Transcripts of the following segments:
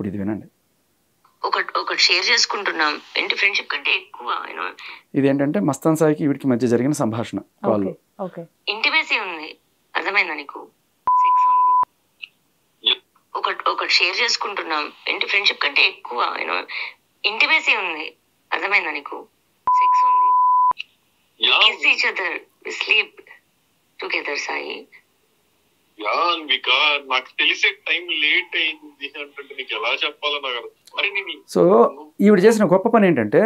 ఇప్పుడు ఇది వినండి. ఒకటి షేర్ చేసుకుంటున్నాం ఏంటి ఫ్రెండ్షిప్ కంటే ఎక్కువ ఇదేంటంటే మస్తాన్ సాయికి వీడికి మధ్య జరిగిన సంభాషణ కాల్. ఇంటిమేసీ ఉంది, అర్థమైందా నీకు? సెక్స్ ఉంది, ఒకటి షేర్ చేసుకుంటున్నాం ఏంటి ఫ్రెండ్షిప్ కంటే ఎక్కువ ఇంటిమేసీ ఉంది, అర్థమైందా నీకు? సెక్స్ ఉంది, kiss each other, we sleep together, Sai. నాకు తెలిసే టైం లేట్ అయింది అంటే నీకు ఎలా చెప్పాలో నాకు. సో ఈవిడ చేసిన గొప్ప పని ఏంటంటే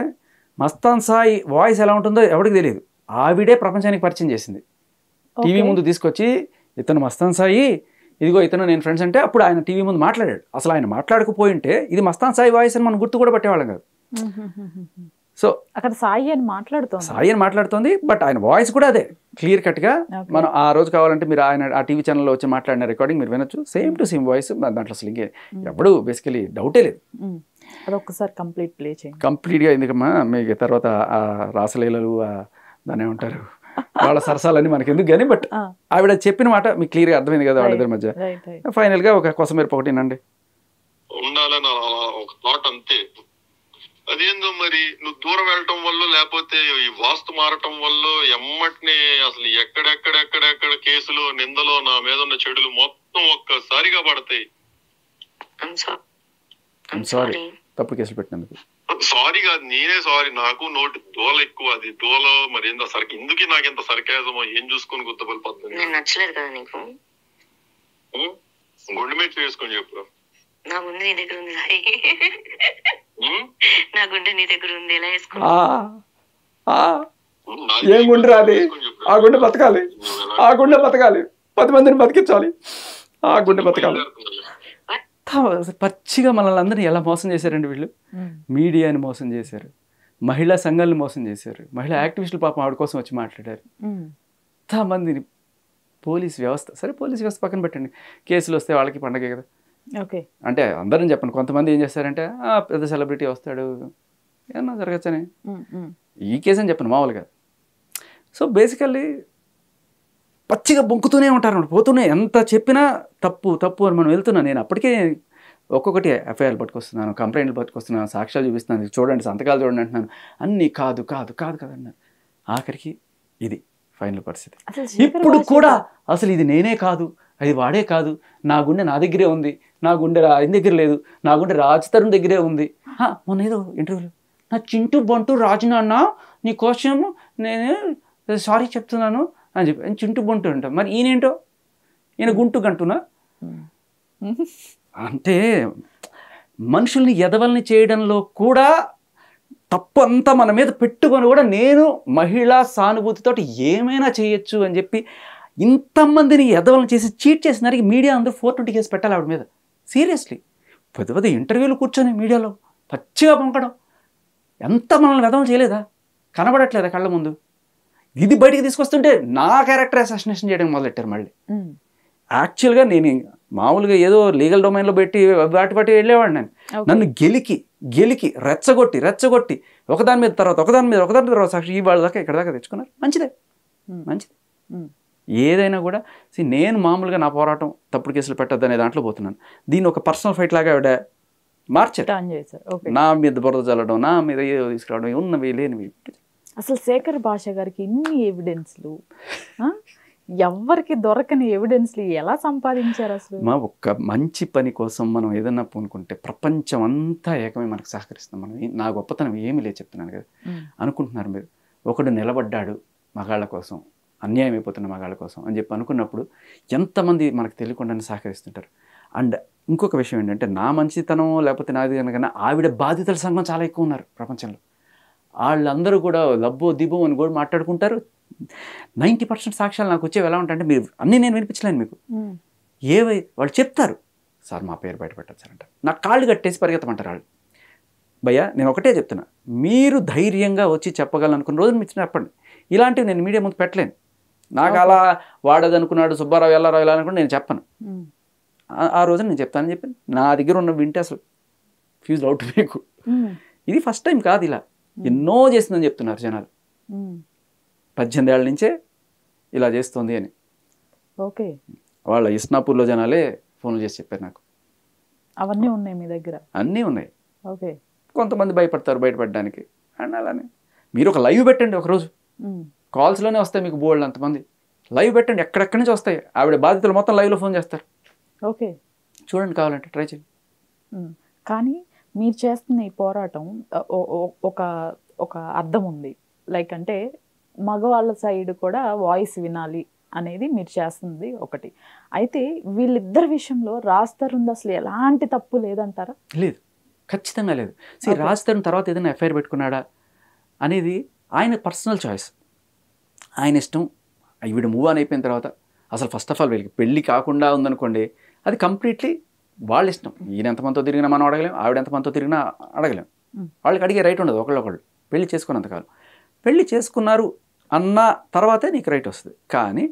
మస్తాన్ సాయి వాయిస్ ఎలా ఉంటుందో ఎవరికి తెలియదు, ఆవిడే ప్రపంచానికి పరిచయం చేసింది. టీవీ ముందు తీసుకొచ్చి ఇతను మస్తాన్ సాయి, ఇదిగో ఇతను నేను ఫ్రెండ్స్ అంటే అప్పుడు ఆయన టీవీ ముందు మాట్లాడాడు. అసలు ఆయన మాట్లాడకపోయింటే ఇది మస్తాన్ సాయి వాయిస్ అని మనం గుర్తు కూడా పట్టేవాళ్ళం కాదు. సో అక్కడ సాయి అని మాట్లాడుతోంది, బట్ ఆయన వాయిస్ కూడా అదే క్లియర్ కట్గా. మనం ఆ రోజు కావాలంటే మీరు ఆయన ఆ టీవీ ఛానల్లో వచ్చి మాట్లాడిన రికార్డింగ్ మీరు వినొచ్చు, సేమ్ టు సేమ్ వాయిస్. దాంట్లో అసలు ఇంకే ఎప్పుడు బేసికలీ డౌటే లేదు. అదొక్కసారి కంప్లీట్గా ఎందుకమ్మా మీకు తర్వాత ఆ రాసలీలలు దాన్ని ఏమంటారు వాళ్ళ సరసాలన్నీ మనకి ఎందుకు కానీ, బట్ ఆవిడ చెప్పిన మాట మీకు క్లియర్గా అర్థమైంది కదా వాళ్ళిద్దరి మధ్య. ఫైనల్గా ఒక కొసమేర ఒకటినండి ఉండాలని ఒక థాట్ అంతే. అదేందో మరి నువ్వు దూరం వెళ్ళటం వల్ల లేకపోతే ఈ వాస్తు మారటం వల్ల ఎమ్మటిని అసలు ఎక్కడెక్కడెక్కడెక్కడ కేసులు నిందలో నా మీద ఉన్న చెడులు మొత్తం ఒక్కసారిగా పడతాయి. తప్పుడు కేసులు పెట్టినందుకు సారీ కాదు, నేనే సారీ. నాకు నోటి దోల ఎక్కువ, అది దోల మరి ఏందో సరికి ఎందుకు నాకు ఎంత సరికేజమో ఏం చూసుకొని గుర్తుపడిపోతుంది. నచ్చలేదు కదా నీకు? గుండె మీద చేసుకొని చెప్పు. నా గుండె నీ దగ్గర ఉంది సాయి, నా గుండె నీ దగ్గర ఉంది, ఎలా వేసుకో? ఏం గుండె రాలి, ఆ గుండె బతకాలి, ఆ గుండె బతకాలి, 10 మందిని బతికించాలి, ఆ గుండె బతకాలి. పచ్చిగా మనల్ని అందరినీ ఎలా మోసం చేశారండి వీళ్ళు. మీడియాని మోసం చేశారు, మహిళా సంఘాలను మోసం చేశారు, మహిళా యాక్టివిస్టులు పాపం ఆవిడ కోసం వచ్చి మాట్లాడారు. ఎంతమందిని పోలీస్ వ్యవస్థ, సరే పోలీస్ వ్యవస్థ పక్కన పెట్టండి, కేసులు వస్తే వాళ్ళకి పండగే కదా. అంటే అందరం చెప్పండి, కొంతమంది ఏం చేస్తారంటే పెద్ద సెలబ్రిటీ వస్తాడు ఏమన్నా జరగచ్చని, ఈ కేసు అని చెప్పను మామూలుగా. సో బేసికల్లీ పచ్చిగా బొంకుతూనే ఉంటారు, పోతూనే ఎంత చెప్పినా తప్పు తప్పు అని మనం వెళ్తున్నాను. నేను అప్పటికే ఒక్కొక్కటి ఎఫ్ఐఆర్లు పట్టుకొస్తున్నాను, కంప్లైంట్లు పట్టుకొస్తున్నాను, సాక్ష్యాలు చూపిస్తున్నాను, చూడండి సంతకాలు చూడండి అంటున్నాను, అన్నీ కాదు కాదు కాదు కాదు అన్నారు. ఆఖరికి ఇది ఫైనల్ పరిస్థితి. ఇప్పుడు కూడా అసలు ఇది నేనే కాదు, అది వాడే కాదు, నా గుండె నా దగ్గరే ఉంది, నా గుండె ఆయన దగ్గర లేదు, నా గుండె రాజ్ తరుణ్ దగ్గరే ఉంది. మొన్న ఏదో ఇంటర్వ్యూలో నా చింటూ బంటూ రాజు నాన్న నీ కోసం నేను సారీ చెప్తున్నాను అని చెప్పి చింటూ బంటూ అంట. మరి ఈయనేంటో ఈయన గుంటు గంటున్నా. అంటే మనుషుల్ని ఎదవల్ని చేయడంలో కూడా తప్పు అంతా మన మీద పెట్టుకొని కూడా నేను మహిళా సానుభూతితోటి ఏమైనా చేయొచ్చు అని చెప్పి ఇంతమందిని ఎదవలను చేసి చీట్ చేసినారికి మీడియా అందరూ 420 కేసు పెట్టాలి ఆవిడ మీద. సీరియస్లీ పెద్ద పెద్ద ఇంటర్వ్యూలు కూర్చొని మీడియాలో పచ్చిగా పంపడం, ఎంత మనల్ని వెదవలు చేయలేదా? కనబడట్లేదా కళ్ళ ముందు? ఇది బయటికి తీసుకొస్తుంటే నా క్యారెక్టర్ అసాసినేషన్ చేయడం మొదలెట్టారు మళ్ళీ. యాక్చువల్గా నేను మామూలుగా ఏదో లీగల్ డొమైన్లో పెట్టి వాటి వెళ్ళేవాడు. నేను నన్ను గెలికి రెచ్చగొట్టి ఒకదాని మీద తర్వాత సాక్షి ఇవాళ దాకా ఇక్కడ దాకా తెచ్చుకున్నారు. మంచిదే. ఏదైనా కూడా నేను మామూలుగా నా పోరాటం తప్పుడు కేసులు పెట్టద్దు అనే దాంట్లో పోతున్నాను. దీన్ని ఒక పర్సనల్ ఫైట్ లాగా ఆవిడ మార్చారు. నా మీద బురద చల్లడం, నా మీద ఏదో తీసుకురావడం, ఉన్నవి లేనివి. అసలు శేఖర్ భాష గారికి ఇన్ని ఎవిడెన్స్లు, ఎవరికి దొరకని ఎవిడెన్స్లు ఎలా సంపాదించారు అసలు? ఒక్క మంచి పని కోసం మనం ఏదన్నా పూనుకుంటే ప్రపంచం అంతా ఏకమే మనకు సహకరిస్తాం. మనం నా గొప్పతనం ఏమీ లేదు చెప్తున్నాను కదా అనుకుంటున్నారు మీరు. ఒకడు నిలబడ్డాడు మగాళ్ళ కోసం, అన్యాయం అయిపోతున్న మగాళ్ళ కోసం అని చెప్పి అనుకున్నప్పుడు ఎంతమంది మనకు తెలియకుండానే సహకరిస్తుంటారు. అండ్ ఇంకొక విషయం ఏంటంటే నా మంచితనం లేకపోతే నాది కనుక ఆవిడ బాధితుల సంఘం చాలా ఎక్కువ ఉన్నారు ప్రపంచంలో. వాళ్ళందరూ కూడా లబ్బో దిబో అని కూడా మాట్లాడుకుంటారు. 90% సాక్ష్యాలు నాకు వచ్చేవి ఎలా ఉంటాయంటే, మీరు అన్నీ నేను వినిపించలేను మీకు, వాళ్ళు చెప్తారు సార్ మా పేరు బయట పెట్టచ్చు సార్ అంటారు. నా కాళ్ళు కట్టేసి పరిగెత్తమంటారు వాళ్ళు. భయ్యా నేను ఒకటే చెప్తున్నా, మీరు ధైర్యంగా వచ్చి చెప్పగలనుకున్న రోజు మీరు చెప్పండి. ఇలాంటివి నేను మీడియా ముందు పెట్టలేను. నాకు అలా వాడదనుకున్నాడు సుబ్బారావు ఎల్లారావు ఇలా అనుకుంటే నేను చెప్పను. ఆ రోజు నేను చెప్తానని చెప్పి నా దగ్గర ఉన్న వింటే అసలు ఫ్యూజ్ అవుట్ మీకు. ఇది ఫస్ట్ టైం కాదు, ఇలా ఎన్నో చేస్తుందని చెప్తున్నారు జనాలు. 18 ఏళ్ల నుంచే ఇలా చేస్తుంది అని. ఓకే, వాళ్ళ ఇస్నాపూర్లో జనాలే ఫోన్లు చేసి చెప్పారు నాకు. అవన్నీ ఉన్నాయి మీ దగ్గర? అన్నీ ఉన్నాయి. ఓకే. కొంతమంది భయపడతారు బయటపడడానికి. అండ్ అలానే మీరు ఒక లైవ్ పెట్టండి ఒకరోజు, కాల్స్లోనే వస్తాయి మీకు బోల్డ్ అంతమంది. లైవ్ పెట్టండి, ఎక్కడెక్కడి నుంచి వస్తాయి. ఆవిడ బాధితులు మొత్తం లైవ్లో ఫోన్ చేస్తారు. ఓకే, చూడండి, కావాలంటే ట్రై చేయండి. కానీ మీరు చేస్తున్న ఈ పోరాటం ఒక ఒక అర్థం ఉంది. లైక్ అంటే మగవాళ్ళ సైడ్ కూడా వాయిస్ వినాలి అనేది మీరు చేస్తుంది ఒకటి. అయితే వీళ్ళిద్దరి విషయంలో రాజ్ తరుణ్ అసలు ఎలాంటి తప్పు లేదంటారా? లేదు, ఖచ్చితంగా లేదు. రాజ్ తరుణ్ తర్వాత ఏదైనా ఎఫ్ఐఆర్ పెట్టుకున్నాడా అనేది ఆయన పర్సనల్ చాయిస్, ఆయన ఇష్టం. ఈవిడ మూవ్ ఆన్ అయిపోయిన తర్వాత అసలు ఫస్ట్ ఆఫ్ ఆల్ వీళ్ళకి పెళ్ళి కాకుండా ఉందనుకోండి, అది కంప్లీట్లీ వాళ్ళ ఇష్టం. ఈయన ఎంతమందితో తిరిగినా మనం అడగలేం, ఆవిడ ఎంతమందితో తిరిగినా అడగలేం. వాళ్ళకి అడిగే రైట్ ఉండదు ఒకళ్ళొకళ్ళు పెళ్లి చేసుకున్నంతకాలం. పెళ్లి చేసుకున్నారు అన్న తర్వాతే నీకు రైట్ వస్తుంది. కానీ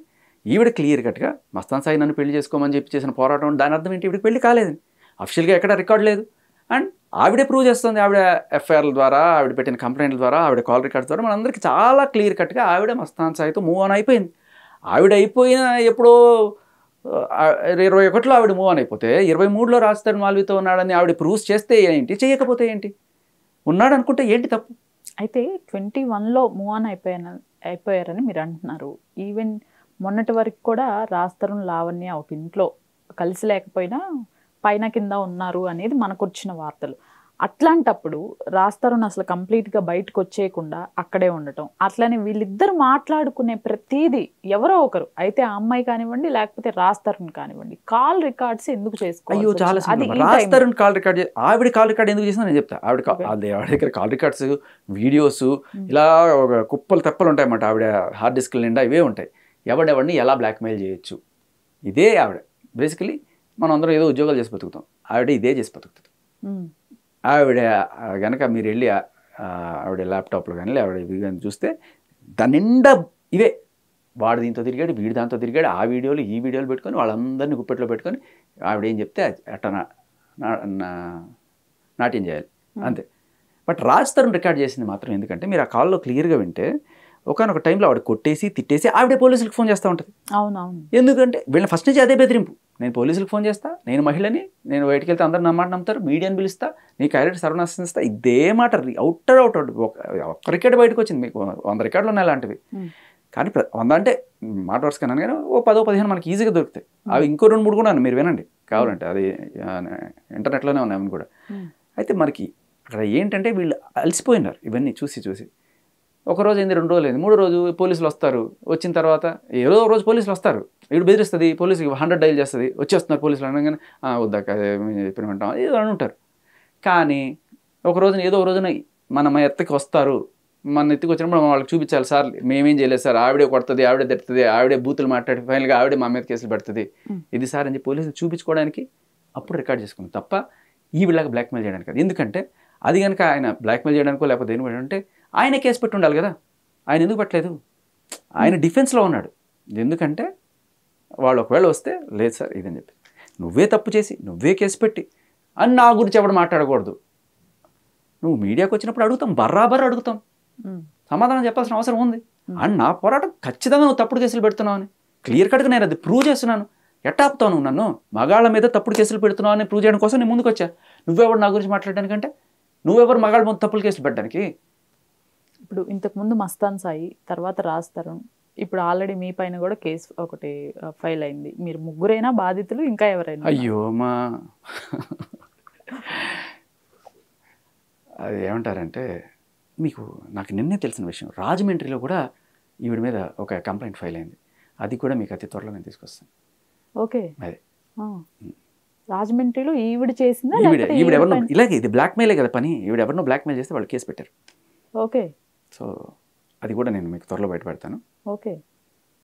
ఈవిడ క్లియర్ కట్గా మస్తాన్ సాయి నన్ను పెళ్లి చేసుకోమని చెప్పి చేసిన పోరాటం, దాని అర్థం ఏంటి? ఈవిడికి పెళ్లి కాలేదని అఫిషియల్గా ఎక్కడ రికార్డ్ లేదు. అండ్ ఆవిడే ప్రూవ్ చేస్తుంది. ఆవిడ ఎఫ్ఐఆర్ల ద్వారా, ఆవిడ పెట్టిన కంప్లైంట్ల ద్వారా, ఆవిడ కాల్ రికార్డ్స్ ద్వారా మనందరికీ చాలా క్లియర్ కట్గా ఆవిడ మస్తాన్ సాయితో మూవ్ ఆన్ అయిపోయింది. ఆవిడ అయిపోయిన ఎప్పుడో 21లో ఆవిడ మూవ్ ఆన్ అయిపోతే 23లో రాజ్ తరుణ్ మాల్వితో ఉన్నాడని ఆవిడ ప్రూవ్స్ చేస్తే ఏంటి, చేయకపోతే ఏంటి? ఉన్నాడు అనుకుంటే ఏంటి తప్పు? అయితే 21లో మూవ్ ఆన్ అయిపోయారని మీరు అంటున్నారు. ఈవెన్ మొన్నటి వరకు కూడా రాజ్ తరుణ్ లావణ్య ఒక ఇంట్లో కలిసి లేకపోయినా పైన కింద ఉన్నారు అనేది మనకు వచ్చిన వార్తలు. అట్లాంటప్పుడు రాజ్ తరుణ్ అసలు కంప్లీట్గా బయటకు వచ్చేయకుండా అక్కడే ఉండటం, అట్లనే వీళ్ళిద్దరు మాట్లాడుకునే ప్రతిదీ ఎవరో ఒకరు, అయితే ఆ అమ్మాయి కానివ్వండి లేకపోతే రాజ్ తరుణ్ కానివ్వండి, కాల్ రికార్డ్స్ ఎందుకు చేసుకోవాలి? అయ్యో చాలా రాజ్ తరుణ్ కాల్ రికార్డ్, ఆవిడ కాల్ రికార్డ్ ఎందుకు చేసినా నేను చెప్తా. ఆవిడ దగ్గర కాల్ రికార్డ్స్, వీడియోస్ ఇలా కుప్పలు తెప్పలు ఉంటాయన్నమాట. ఆవిడ హార్డ్ డిస్క్ నిండా ఇవే ఉంటాయి. ఎవడెవడిని ఎలా బ్లాక్మెయిల్ చేయొచ్చు, ఇదే ఆవిడ. బేసికలీ మనం అందరం ఏదో ఉద్యోగాలు చేసి బతుకుతాం, ఆవిడ ఇదే చేసి బతుకుతుంది. ఆవిడ కనుక మీరు వెళ్ళి ఆవిడ ల్యాప్టాప్లో కానీ ఆవిడ ఇవి కానీ చూస్తే దాని నిండా ఇవే. వాడు దీంతో తిరిగాడు, వీడు దాంతో తిరిగాడు, ఆ వీడియోలు ఈ వీడియోలు పెట్టుకొని వాళ్ళందరినీ గుప్పెట్లో పెట్టుకొని ఆవిడ ఏం చెప్తే అట్ట నాట్యం చేయాలి అంతే. బట్ రాజ్ తరుణ్ రికార్డ్ చేసింది మాత్రం ఎందుకంటే మీరు ఆ కాల్లో క్లియర్గా వింటే ఒకనొక టైంలో ఆవిడ కొట్టేసి తిట్టేసి ఆవిడే పోలీసులకు ఫోన్ చేస్తూ ఉంటుంది. అవునవును. ఎందుకంటే వీళ్ళని ఫస్ట్ నుంచి అదే బెదిరింపు. నేను పోలీసులకు ఫోన్ చేస్తా, నేను మహిళని, నేను బయటికి వెళ్తే అందరు నా మాట నమ్ముతారు, మీడియాని పిలుస్తా, నీ క్యారెక్టర్ సర్వనాశనం ఇస్తా, ఇదే మాట అవుట్ ఒక్క రికార్డు బయటకు వచ్చింది. మీకు 100 రికార్డులు ఉన్నాయి అలాంటివి. కానీ 100 అంటే మాట వరుస కన్నా కానీ ఓ 10-15 మనకి ఈజీగా దొరుకుతాయి. అవి ఇంకో 2-3 కూడా మీరు వినండి కావాలంటే, అది ఇంటర్నెట్లోనే ఉన్నాయి అవి కూడా. అయితే మనకి అక్కడ ఏంటంటే వీళ్ళు అలసిపోయినారు ఇవన్నీ చూసి చూసి. ఒకరోజు అయింది, 2 రోజులు అయింది, 3 రోజు పోలీసులు వస్తారు. వచ్చిన తర్వాత ఏదో రోజు పోలీసులు వస్తారు, వీడు బెదిరిస్తుంది, పోలీసుకి 100 డైల్ చేస్తుంది, వచ్చేస్తున్నారు పోలీసులు అనగానే వద్దాక చెప్పినమంటాం ఏదో అని ఉంటారు. కానీ ఒక రోజున ఏదో రోజున మన ఎత్తకి వస్తారు, మన ఎత్తుకు వచ్చినప్పుడు మనం వాళ్ళకి చూపించాలి, సార్ మేమేం చేయలేదు సార్, ఆవిడే కొడుతుంది, ఆవిడే తిడుతుంది, ఆవిడే బూతులు మాట్లాడి ఫైనల్గా ఆవిడే మా మీద కేసులు పెడుతుంది, ఇది సార్ అని చెప్పి పోలీసులు చూపించుకోవడానికి అప్పుడు రికార్డ్ చేసుకుంది తప్ప ఈ వీళ్ళకి బ్లాక్మెయిల్ చేయడానికి కాదు. ఎందుకంటే అది కనుక ఆయన బ్లాక్మెయిల్ చేయడానికో లేకపోతే దేని అంటే ఆయన కేసు పెట్టి ఉండాలి కదా. ఆయన ఎందుకు పెట్టలేదు? ఆయన డిఫెన్స్లో ఉన్నాడు. ఎందుకంటే వాళ్ళు ఒకవేళ వస్తే లేదు సార్ ఇదని చెప్పి నువ్వే తప్పు చేసి నువ్వే కేసు పెట్టి అని నా గురించి ఎవడు మాట్లాడకూడదు. నువ్వు మీడియాకి వచ్చినప్పుడు అడుగుతాం, బర్రాబర్ అడుగుతాం, సమాధానం చెప్పాల్సిన అవసరం ఉంది. అండ్ నా పోరాటం ఖచ్చితంగా నువ్వు తప్పుడు కేసులు పెడుతున్నావు అని క్లియర్ కట్గా నేను అది ప్రూవ్ చేస్తున్నాను. ఎట్టా ఆపుతావు నువ్వు నన్ను? మగాళ్ళ మీద తప్పుడు కేసులు పెడుతున్నావు అని ప్రూవ్ చేయడం కోసం నేను ముందుకు వచ్చా. నువ్వెవరు నా గురించి మాట్లాడడానికంటే? నువ్వెవరు మగాళ్ళ ముందు తప్పుడు కేసులు పెట్టడానికి? ఇప్పుడు ఇంతకుముందు మస్తాన్ సాయి, తర్వాత రాజ్ తరుణ్, ఇప్పుడు ఆల్రెడీ మీ పైన కూడా కేసు ఒకటి ఫైల్ అయింది. మీరు ముగ్గురైనా బాధితులు, ఇంకా ఎవరైనా? అయ్యో మా అది ఏమంటారంటే మీకు నాకు నిన్నే తెలిసిన విషయం, రాజమండ్రిలో కూడా ఈవిడ మీద ఒక కంప్లైంట్ ఫైల్ అయింది. అది కూడా మీకు అతి త్వరలో నేను తీసుకొస్తాను. ఓకే. అదే రాజమండ్రిలో ఈవిడ చేసిందా? ఈవిడెవరినో ఇలాగే, ఇది బ్లాక్మెయిలే కదా పని, ఈవిడెవరినో బ్లాక్మెయిల్ చేస్తే వాళ్ళు కేసు పెట్టారు. ఓకే. సో అది కూడా నేను మీకు త్వరలో బయట పెడతాను. ఓకే.